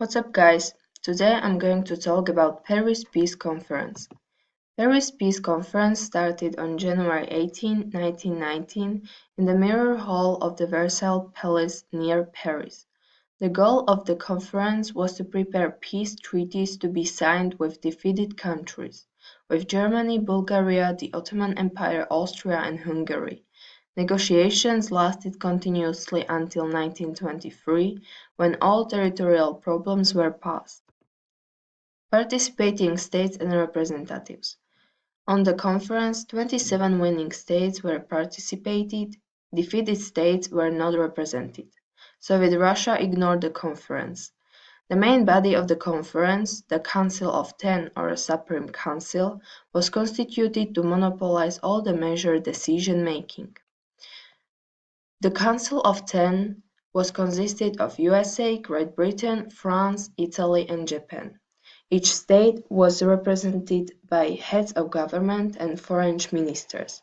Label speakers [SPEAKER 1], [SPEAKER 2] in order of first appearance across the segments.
[SPEAKER 1] What's up, guys? Today I'm going to talk about Paris Peace Conference. Paris Peace Conference started on January 18, 1919 in the Mirror Hall of the Versailles Palace near Paris. The goal of the conference was to prepare peace treaties to be signed with defeated countries, with Germany, Bulgaria, the Ottoman Empire, Austria and Hungary. Negotiations lasted continuously until 1923, when all territorial problems were passed. Participating states and representatives. On the conference, 27 winning states were participated, defeated states were not represented. Soviet Russia ignored the conference. The main body of the conference, the Council of Ten or Supreme Council, was constituted to monopolize all the major decision-making. The Council of Ten was consisted of USA, Great Britain, France, Italy and Japan. Each state was represented by heads of government and foreign ministers.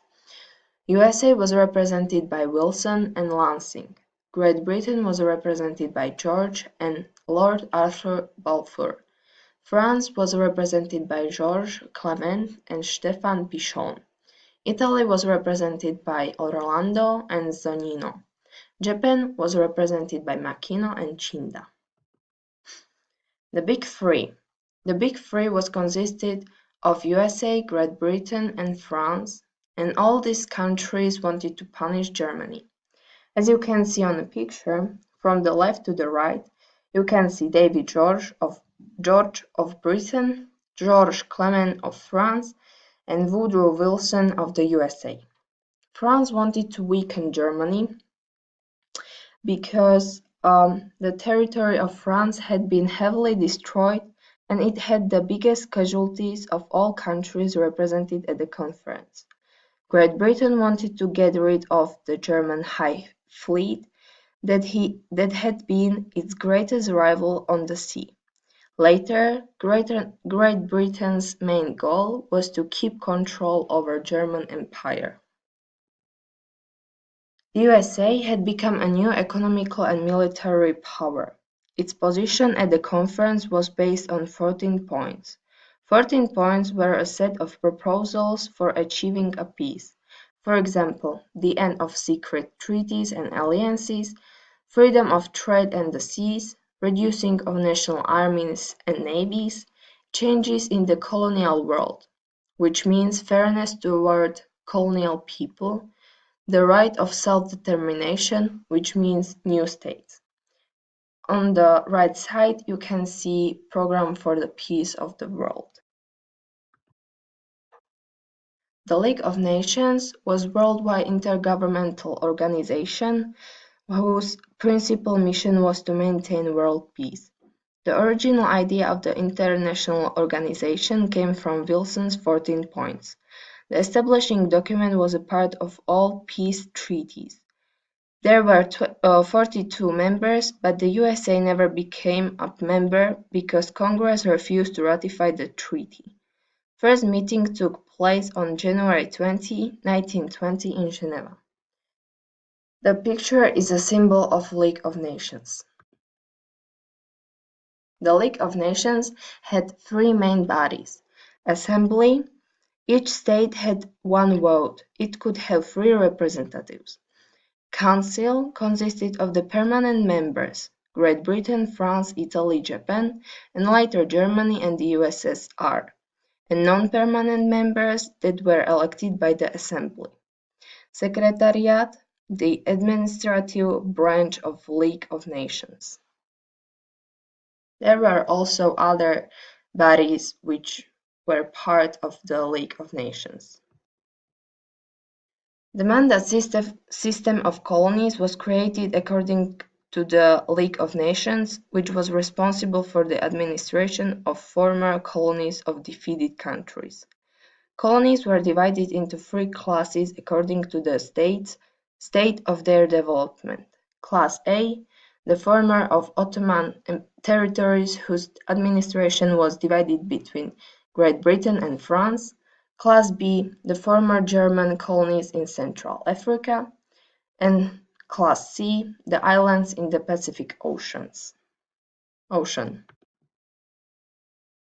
[SPEAKER 1] USA was represented by Wilson and Lansing. Great Britain was represented by George and Lord Arthur Balfour. France was represented by Georges Clement and Stéphane Pichon. Italy was represented by Orlando and Zunino. Japan was represented by Makino and Chinda. The Big Three. The Big Three was consisted of USA, Great Britain and France, and all these countries wanted to punish Germany. As you can see on the picture, from the left to the right, you can see David George of Britain, Georges Clement of France, and Woodrow Wilson of the USA. France wanted to weaken Germany because the territory of France had been heavily destroyed and it had the biggest casualties of all countries represented at the conference. Great Britain wanted to get rid of the German High Fleet that had been its greatest rival on the sea. Later, Great Britain's main goal was to keep control over German Empire. The USA had become a new economical and military power. Its position at the conference was based on 14 points. 14 points were a set of proposals for achieving a peace. For example, the end of secret treaties and alliances, freedom of trade and the seas, reducing of national armies and navies, changes in the colonial world, which means fairness toward colonial people, the right of self-determination, which means new states. On the right side, you can see Program for the Peace of the World. The League of Nations was a worldwide intergovernmental organization whose principal mission was to maintain world peace. The original idea of the international organization came from Wilson's 14 points. The establishing document was a part of all peace treaties. There were 42 members, but the USA never became a member because Congress refused to ratify the treaty. First meeting took place on January 20, 1920 in Geneva. The picture is a symbol of League of Nations. The League of Nations had three main bodies. Assembly. Each state had one vote. It could have 3 representatives. Council consisted of the permanent members, Great Britain, France, Italy, Japan, and later Germany and the USSR, and non-permanent members that were elected by the Assembly. Secretariat, the administrative branch of League of Nations. There were also other bodies which were part of the League of Nations. The mandate system of colonies was created according to the League of Nations, which was responsible for the administration of former colonies of defeated countries. Colonies were divided into 3 classes according to the state of their development. Class A, the former of Ottoman territories whose administration was divided between Great Britain and France. Class B, the former German colonies in Central Africa, and Class C, the islands in the Pacific Oceans. Ocean.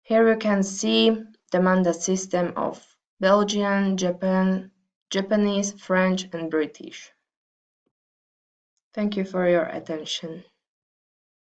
[SPEAKER 1] Here you can see the mandate system of Belgian, Japanese, French, and British. Thank you for your attention.